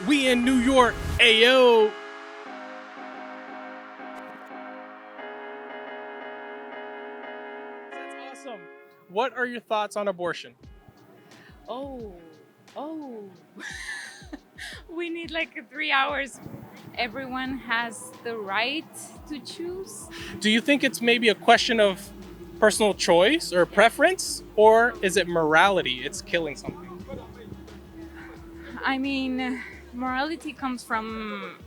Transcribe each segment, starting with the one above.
We in New York. Ayo. That's awesome. What are your thoughts on abortion? Oh, oh. We need like 3 hours. Everyone has the right to choose. Do you think it's maybe a question of personal choice or preference, or is it morality? It's killing something. I mean, morality comes from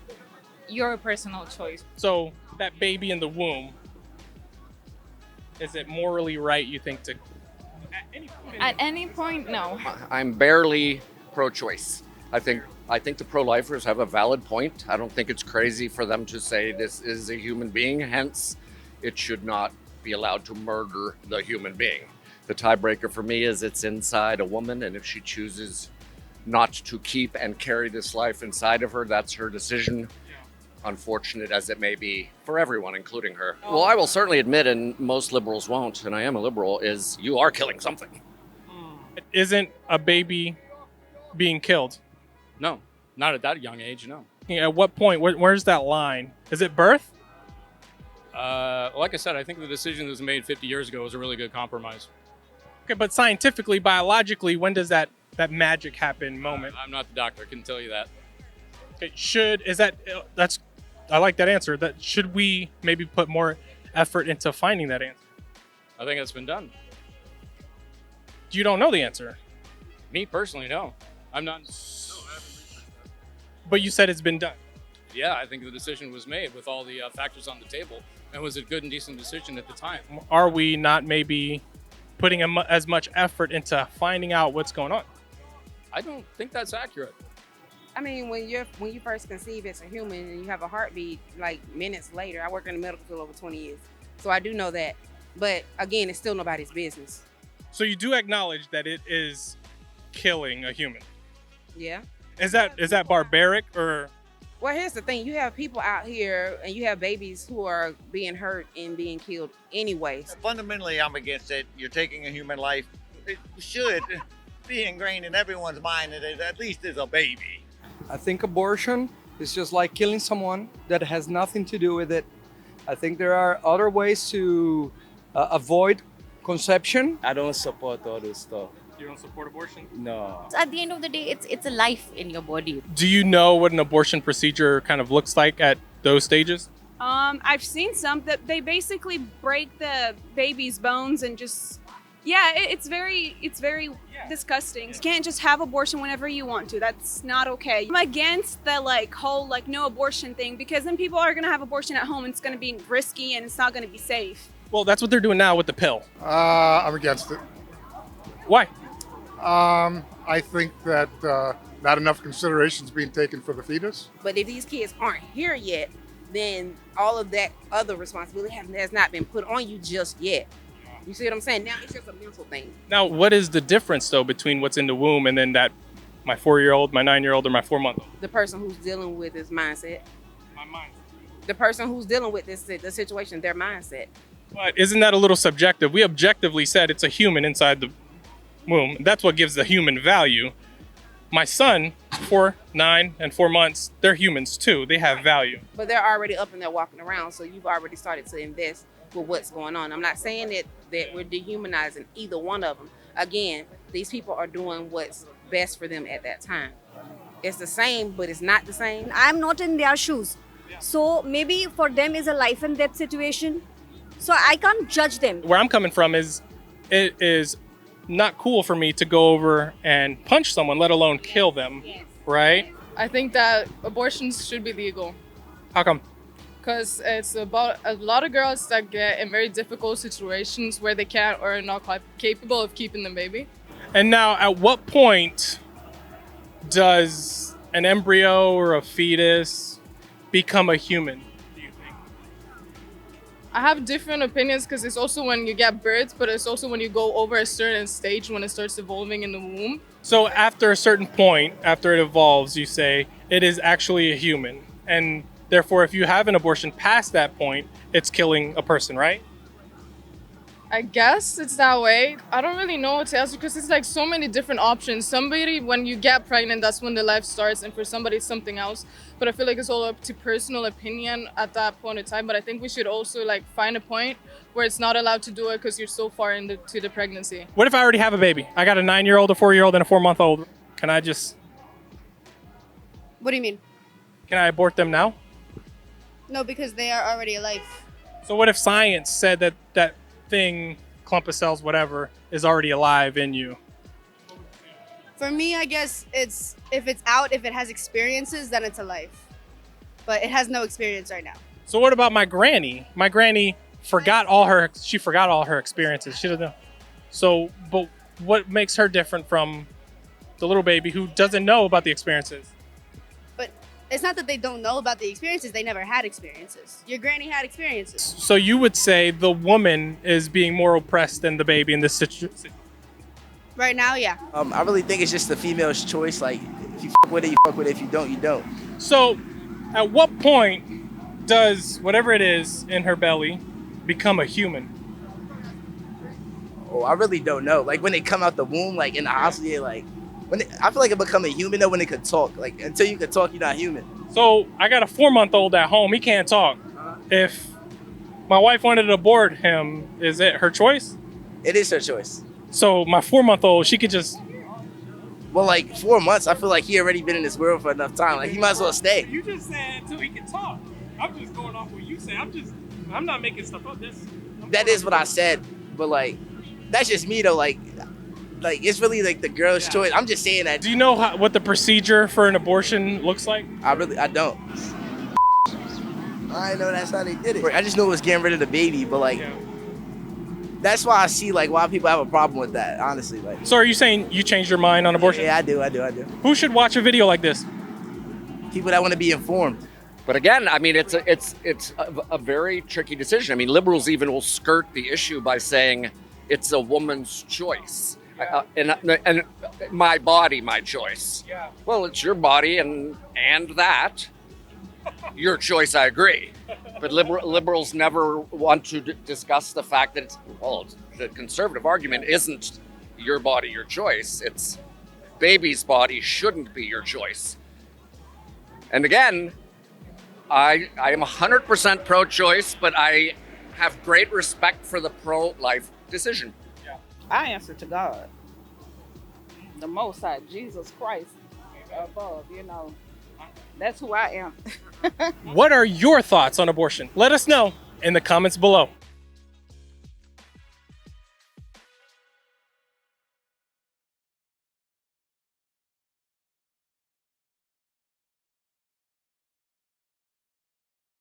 your personal choice. So that baby in the womb, is it morally right, you think, to at any point? At any point, no. I'm barely pro-choice. I think the pro-lifers have a valid point. I don't think it's crazy for them to say this is a human being, hence it should not be allowed to murder the human being. The tiebreaker for me is it's inside a woman, and if she chooses not to keep and carry this life inside of her, that's her decision. Unfortunate as it may be for everyone, including her. Well, I will certainly admit, and most liberals won't, and I am a liberal, is you are killing something. Isn't a baby being killed? No, not at that young age, no. At what point? Where's that line? Is it birth? Like I said, I think the decision that was made 50 years ago was a really good compromise. Okay, but scientifically, biologically, when does that magic happen moment? I'm not the doctor, I couldn't tell you that. Okay, that's I like that answer. That should we maybe put more effort into finding that answer? I think it's been done. You don't know the answer, Me personally, no. I'm not. but you said it's been done. Yeah, I think the decision was made with all the factors on the table, and was a good and decent decision at the time. Are we not maybe putting as much effort into finding out what's going on? I don't think that's accurate. I mean, when you first conceive as a human and you have a heartbeat, like minutes later, I work in the medical field over 20 years, so I do know that. But again, it's still nobody's business. So you do acknowledge that it is killing a human. Yeah. Is that barbaric or? Well, here's the thing: you have people out here, and you have babies who are being hurt and being killed anyways. Fundamentally, I'm against it. You're taking a human life. It should be ingrained in everyone's mind that it at least is a baby. I think abortion is just like killing someone that has nothing to do with it. I think there are other ways to avoid conception. I don't support all this stuff. You don't support abortion? No. At the end of the day, it's a life in your body. Do you know what an abortion procedure kind of looks like at those stages? I've seen some that they basically break the baby's bones and just, yeah, it's very disgusting. You can't just have abortion whenever you want to. That's not okay. I'm against the whole no abortion thing, because then people are gonna have abortion at home and it's gonna be risky and it's not gonna be safe. Well, that's what they're doing now with the pill. I'm against it. Why? I think that not enough consideration is being taken for the fetus. But if these kids aren't here yet, then all of that other responsibility has not been put on you just yet. You see what I'm saying? Now it's just a mental thing. Now, what is the difference though between what's in the womb and then that my 4-year-old, my 9-year-old, or my 4-month-old? The person who's dealing with this mindset. My mind. The person who's dealing with the situation, their mindset. But isn't that a little subjective? We objectively said it's a human inside the womb. That's what gives the human value. My son, 4, 9, and 4 months, they're humans too. They have value. But they're already up and they're walking around, so you've already started to invest with what's going on. I'm not saying that we're dehumanizing either one of them. Again, these people are doing what's best for them at that time. It's the same, but it's not the same. I'm not in their shoes. So maybe for them is a life and death situation. So I can't judge them. Where I'm coming from is it is not cool for me to go over and punch someone, let alone kill them, right? I think that abortions should be legal, How come? because it's about a lot of girls that get in very difficult situations where they can't or are not capable of keeping the baby. And now, at what point does an embryo or a fetus become a human? I have different opinions because it's also when you get birth, but it's also when you go over a certain stage when it starts evolving in the womb. So after a certain point, after it evolves, you say it is actually a human. And therefore, if you have an abortion past that point, it's killing a person, right? I guess it's that way. I don't really know what to answer because it's like so many different options. Somebody, when you get pregnant, that's when the life starts, and for somebody, it's something else. But I feel like it's all up to personal opinion at that point in time. But I think we should also like find a point where it's not allowed to do it because you're so far into the pregnancy. What if I already have a baby? I got a 9-year-old, a 4-year-old, and a 4-month-old. Can I just, What do you mean? can I abort them now? No, because they are already alive. So what if science said that that thing, clump of cells, whatever, is already alive in you? For me, I guess it's if it's out, if it has experiences, then it's alive. But it has no experience right now. So what about my granny? My granny forgot all her experiences. She doesn't know. So, but what makes her different from the little baby who doesn't know about the experiences? But it's not that they don't know about the experiences, they never had experiences. Your granny had experiences. So you would say the woman is being more oppressed than the baby in this situation? Right now, yeah. I really think it's just the female's choice. Like, if you fuck with it, you fuck with it. If you don't, you don't. So at what point does whatever it is in her belly become a human? Oh, I really don't know. Like, when they come out the womb, like, in the hospital, yeah, like, I feel like it become a human, though, when it could talk. Like, until you could talk, you're not human. So I got a 4-month-old at home. He can't talk. If my wife wanted to abort him, is it her choice? It is her choice. So my 4-month-old, she could just... Well, like, 4 months, I feel like he already been in this world for enough time. Like, he might as well stay. You just said until he can talk. I'm just going off what you say. I'm not making stuff up. That is what I said. But, like, that's just me, though. Like it's really, like, the girl's choice. I'm just saying that. Do you know what the procedure for an abortion looks like? I don't. I know that's how they did it. I just knew it was getting rid of the baby, but, like, that's why I see, like, why people have a problem with that, honestly. Like, So are you saying you changed your mind on abortion? Yeah, I do. Who should watch a video like this? People that want to be informed. But again, I mean, it's a very tricky decision. I mean, liberals even will skirt the issue by saying it's a woman's choice. And my body, my choice. Yeah. Well, it's your body and that. Your choice, I agree. But liberals never want to discuss the fact that the conservative argument isn't your body, your choice. It's baby's body shouldn't be your choice. And again, I am 100% pro-choice, but I have great respect for the pro-life decision. I answer to God, the Most High, Jesus Christ above, that's who I am. What are your thoughts on abortion? Let us know in the comments below.